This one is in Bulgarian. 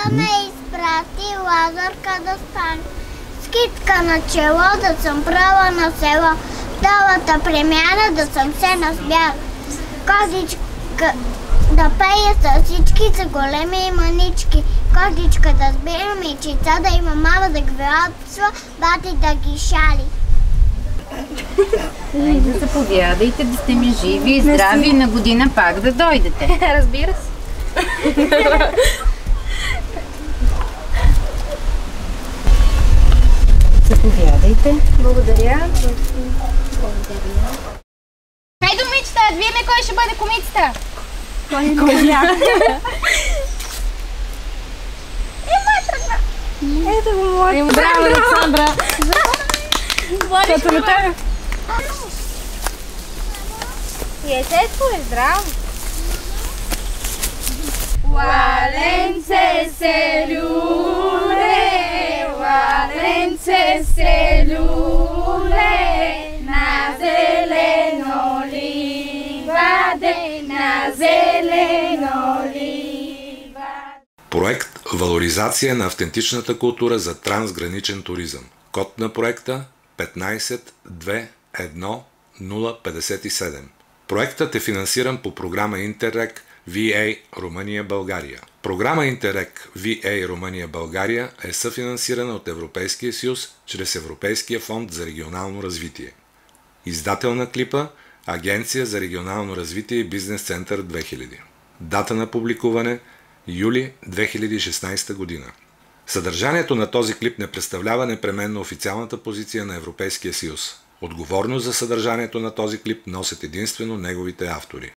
Баба ме изпрати лазърка да стане. Скитка на чело да съм права на село. Долата премяна да съм се насмяла. Козичка да пея с всички, са големи и манички. Козичка да сбира мечица, да има мама да ги отсва, бати да ги шали. Айде, заповядайте, да сте ми живи и здрави и на година пак да дойдете. Разбира се. Заповядайте. Благодаря. Хай, домичета, вие кой ще бъде комицата? Кой няма? Ето го моят. Браво, Александра. Като на тебе. И ето е здраво. Валенце се люле, валенце се люле, на зелено ливаде, на зелено ливаде. Проект «Валоризация на автентичната култура за трансграничен туризъм». Код на проекта 1521057. Проектът е финансиран по програма Интеррег VA Румъния-България. Програма Интеррег VA Румъния-България е съфинансирана от Европейския съюз чрез Европейския фонд за регионално развитие. Издател на клипа – Агенция за регионално развитие и Бизнес център 2000. Дата на публикуване – юли 2016 година. Съдържанието на този клип не представлява непременно официалната позиция на Европейския съюз. Отговорност за съдържанието на този клип носят единствено неговите автори.